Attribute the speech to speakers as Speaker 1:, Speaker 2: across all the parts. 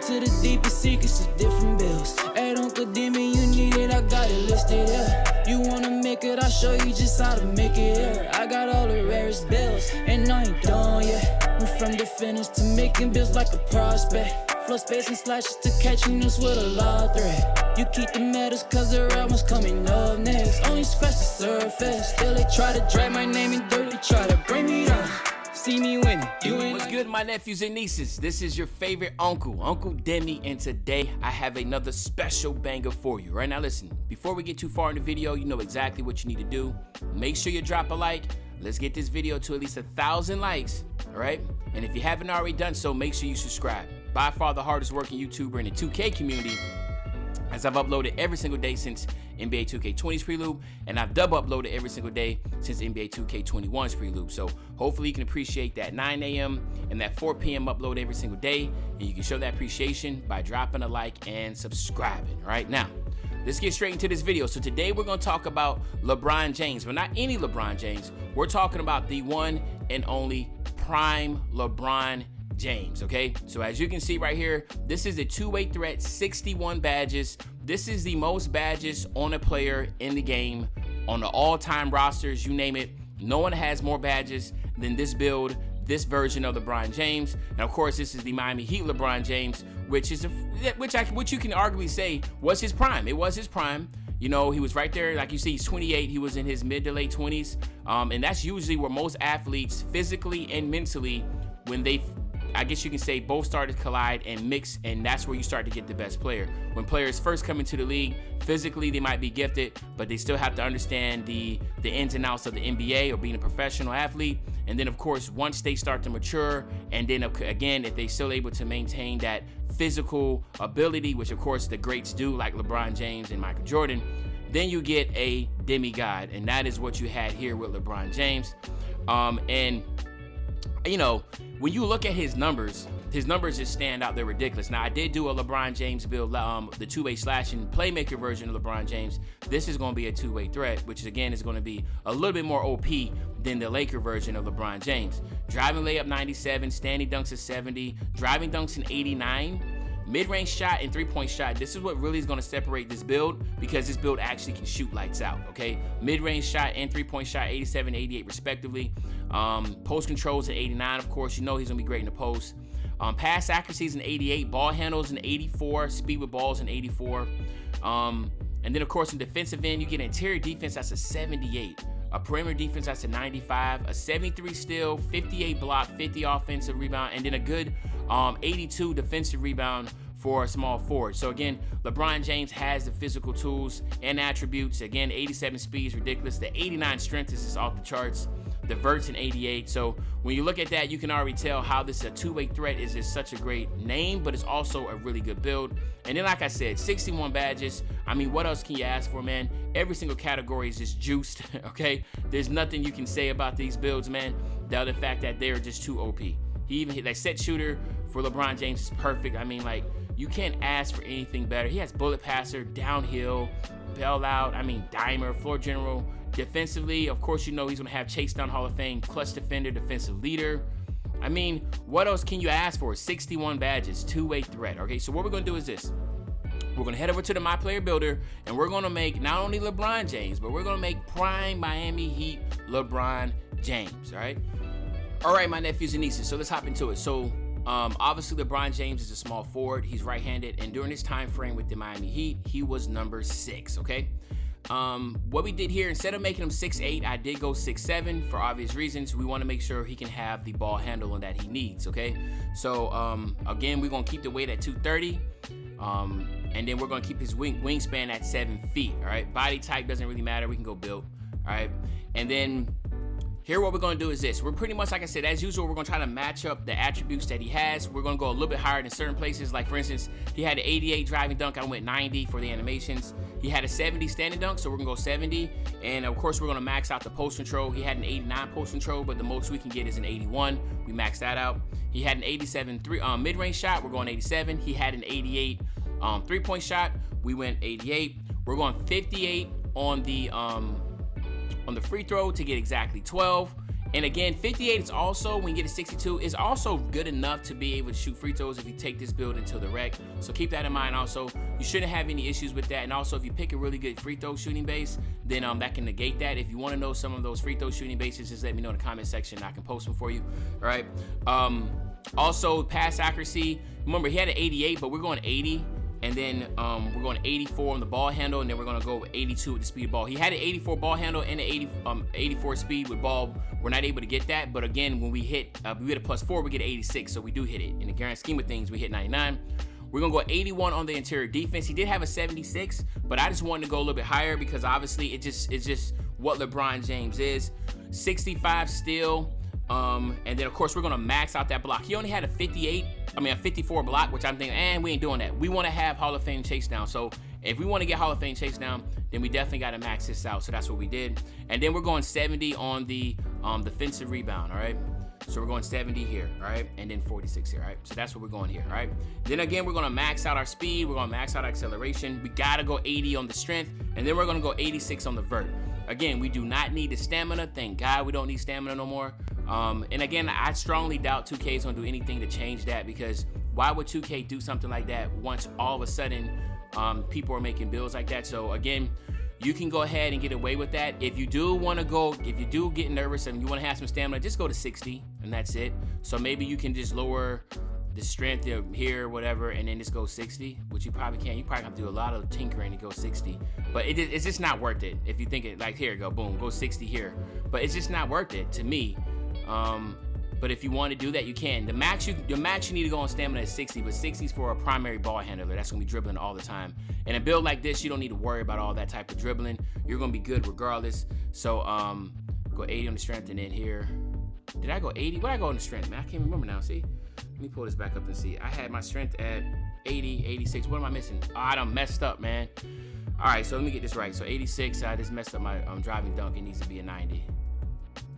Speaker 1: to the deepest secrets of different bills. Hey, Uncle Demi, you need it, I got it listed, yeah. You wanna make it, I'll show you just how to make it, yeah. I got all the rarest bills, and I ain't done yet. Went from the finish to making bills like a prospect. Flow space and slashes to catching us with a lot of threat. You keep the medals cause the right one's coming up next. Only scratch the surface, still they try to drag my name in dirt, they try to bring me down. See me winning, you ain't.
Speaker 2: What's good, my nephews and nieces? This is your favorite uncle, Uncle Demi, and today I have another special banger for you. Right now, listen, before we get too far in the video, you know exactly what you need to do. Make sure you drop a like. Let's get this video to at least 1,000 likes, all right? And if you haven't already done so, make sure you subscribe. By far the hardest working YouTuber in the 2K community, as I've uploaded every single day since NBA 2K20's prelude, and I've double uploaded every single day since NBA 2K21's prelude. So hopefully you can appreciate that 9 a.m. and that 4 p.m. upload every single day, and you can show that appreciation by dropping a like and subscribing. Right now, let's get straight into this video. So today we're going to talk about LeBron James, but not any LeBron James. We're talking about the one and only prime LeBron James, okay? So as you can see right here, this is a two-way threat, 61 badges. This is the most badges on a player in the game, on the all-time rosters, you name it. No one has more badges than this build, this version of LeBron James. And of course, this is the Miami Heat LeBron James, which you can arguably say was his prime. It was his prime. You know, he was right there. Like you see, he's 28. He was in his mid to late 20s. And that's usually where most athletes, physically and mentally, when they, I guess you can say, both start to collide and mix, and that's where you start to get the best player. When players first come into the league, physically they might be gifted, but they still have to understand the ins and outs of the NBA or being a professional athlete. And then of course, once they start to mature, and then again, if they still able to maintain that physical ability, which of course the greats do, like LeBron James and Michael Jordan, then you get a demigod, and that is what you had here with LeBron James. And you know, when you look at his numbers just stand out. They're ridiculous. Now, I did do a LeBron James build, the two-way slashing playmaker version of LeBron James. This is going to be a two-way threat, which again is going to be a little bit more OP than the Laker version of LeBron James. Driving layup 97, standing dunks at 70, driving dunks in 89. Mid-range shot and three-point shot, this is what really is going to separate this build, because this build actually can shoot lights out, okay? Mid-range shot and three-point shot, 87, 88 respectively. Post controls at 89, of course. You know he's going to be great in the post. Pass accuracy is an 88, ball handles an 84, speed with balls an 84. And then, of course, in defensive end, you get interior defense, that's a 78. A perimeter defense, that's a 95, a 73 steal, 58 block, 50 offensive rebound, and then a good 82 defensive rebound for a small forward. So again, LeBron James has the physical tools and attributes. Again, 87 speed is ridiculous. The 89 strength is just off the charts. The vert's an 88. So when you look at that, you can already tell how this is a two-way threat. Is just such a great name, but it's also a really good build. And then, like I said, 61 badges. I mean, what else can you ask for, man? Every single category is just juiced, okay? There's nothing you can say about these builds, man, the other fact that they're just too OP. He even hit that set shooter for LeBron James is perfect. I mean, like, you can't ask for anything better. He has bullet passer, downhill, bailout, I mean, dimer, floor general. Defensively, of course, you know he's going to have Chase Down Hall of Fame, clutch defender, defensive leader. I mean, what else can you ask for? 61 badges, two-way threat. Okay, so what we're going to do is this. We're going to head over to the My Player Builder, and we're going to make not only LeBron James, but we're going to make prime Miami Heat LeBron James, all right? All right, my nephews and nieces, so let's hop into it. So, obviously, LeBron James is a small forward. He's right-handed, and during this time frame with the Miami Heat, he was number 6, okay? What we did here, instead of making him 6'8", I did go 6'7", for obvious reasons. We want to make sure he can have the ball handle that he needs, okay? So, again, we're going to keep the weight at 230, and then we're going to keep his wingspan at 7 feet, all right? Body type doesn't really matter. We can go build, all right? And then here, what we're going to do is this. We're pretty much, like I said, as usual, we're going to try to match up the attributes that he has. We're going to go a little bit higher in certain places. Like, for instance, he had an 88 driving dunk. I went 90 for the animations. He had a 70 standing dunk, so we're going to go 70. And, of course, we're going to max out the post control. He had an 89 post control, but the most we can get is an 81. We maxed that out. He had an 87 mid-range shot. We're going 87. He had an 88 three-point shot. We went 88. We're going 58 on the free throw to get exactly 12. And again, 58 is also, when you get a 62, is also good enough to be able to shoot free throws if you take this build until the rec. So keep that in mind also. You shouldn't have any issues with that. And also, if you pick a really good free throw shooting base, then that can negate that. If you want to know some of those free throw shooting bases, just let me know in the comment section. I can post them for you. All right. Also, pass accuracy. Remember, he had an 88, but we're going 80. And then we're going 84 on the ball handle, and then we're going to go with 82 with the speed of ball. He had an 84 ball handle and an 84 speed with ball. We're not able to get that, but again, when we hit a +4, we get 86, so we do hit it. In the grand scheme of things, we hit 99. We're going to go 81 on the interior defense. He did have a 76, but I just wanted to go a little bit higher because obviously it's just what LeBron James is. 65 still. And then of course we're gonna max out that block. He only had a 54 block, which I'm thinking, we ain't doing that. We want to have Hall of Fame chase down. So if we want to get Hall of Fame chase down, then we definitely got to max this out. So that's what we did. And then we're going 70 on the defensive rebound. All right. So we're going 70 here, all right, and then 46 here, all right? So that's what we're going here, all right? Then again, we're gonna max out our speed, we're gonna max out our acceleration. We gotta go 80 on the strength, and then we're gonna go 86 on the vert. Again, we do not need the stamina. Thank God we don't need stamina no more. And again, I strongly doubt 2K is gonna do anything to change that, because why would 2K do something like that once all of a sudden people are making builds like that? So again, you can go ahead and get away with that. If you do get nervous and you want to have some stamina, just go to 60 and that's it. So maybe you can just lower the strength here, whatever, and then just go 60, which you probably can. You probably have to do a lot of tinkering to go 60, but it's just not worth it. If you think it like, here, go boom, go 60 here, but it's just not worth it to me. But if you want to do that, you can. The max you need to go on stamina is 60, but 60 is for a primary ball handler. That's gonna be dribbling all the time. In a build like this, you don't need to worry about all that type of dribbling. You're gonna be good regardless. So go 80 on the strength, and then here, did I go 80? What did I go on the strength, man? I can't remember now. See, let me pull this back up and see. I had my strength at 80, 86. What am I missing? Oh, I done messed up, man. All right, so let me get this right. So 86, I just messed up my driving dunk. It needs to be a 90.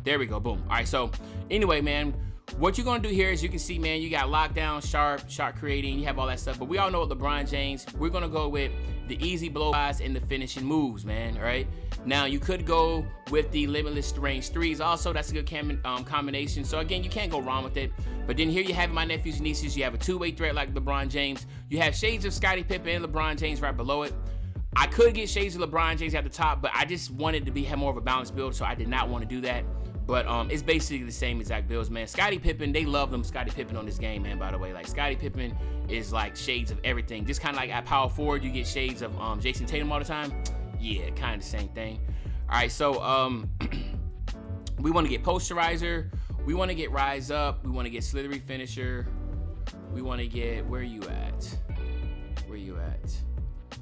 Speaker 2: There we go, boom. All right, so anyway, man, what you're gonna do here is, you can see, man, you got lockdown, sharp, shot creating, you have all that stuff, but we all know what LeBron James, we're gonna go with the easy blow-bys and the finishing moves, man, all right? Now, you could go with the limitless range threes also. That's a good combination. So again, you can't go wrong with it. But then here you have my nephews and nieces. You have a two-way threat like LeBron James. You have shades of Scottie Pippen and LeBron James right below it. I could get shades of LeBron James at the top, but I just wanted to have more of a balanced build, so I did not want to do that. But it's basically the same exact builds, man. Scottie Pippen, they love them Scottie Pippen on this game, man, by the way. Like, Scottie Pippen is like shades of everything. Just kind of like at power forward, you get shades of Jason Tatum all the time. Yeah, kind of the same thing. All right, so we want to get posterizer. We want to get rise up. We want to get slithery finisher. We want to get, where you at? Where you at?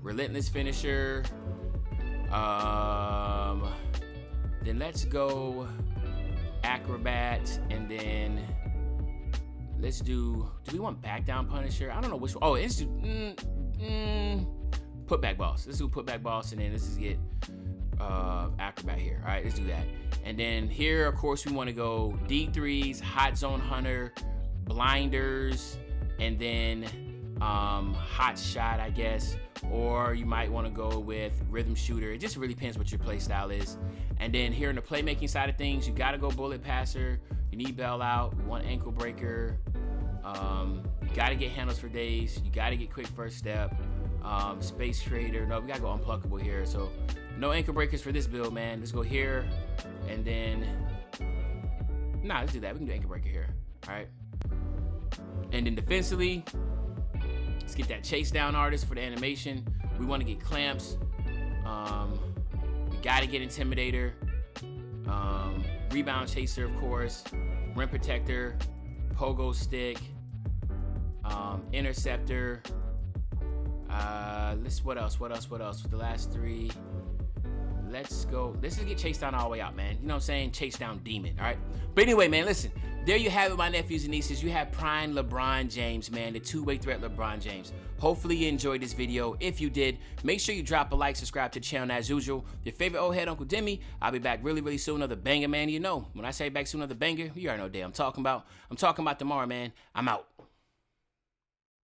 Speaker 2: Relentless finisher. Then let's go acrobat, and then let's do we want back down punisher? I don't know which one. Oh, let's do put back boss. Let's do put back boss, and then let's just get acrobat here. All right, let's do that. And then here, of course, we want to go D3s, hot zone hunter, blinders, and then hot shot, I guess. Or you might want to go with rhythm shooter. It just really depends what your play style is. And then here in the playmaking side of things, you got to go bullet passer. You need bail out. We want ankle breaker. You got to get handles for days. You got to get quick first step. Space creator. No, we got to go unpluckable here. So no ankle breakers for this build, man. Let's go here. And then, let's do that. We can do ankle breaker here. All right. And then defensively, let's get that chase down artist for the animation. We want to get clamps. We got to get intimidator. Rebound chaser, of course. Rim protector. Pogo stick. Interceptor. What else? With the last three. Let's go. Let's just get chased down all the way out, man. You know what I'm saying? Chase down demon, all right? But anyway, man, listen. There you have it, my nephews and nieces. You have prime LeBron James, man, the two-way threat LeBron James. Hopefully you enjoyed this video. If you did, make sure you drop a like, subscribe to the channel as usual. Your favorite old head, Uncle Demi. I'll be back really, really soon. Another banger, man. You know, when I say back soon, another banger, you already know what day I'm talking about. I'm talking about tomorrow, man. I'm out.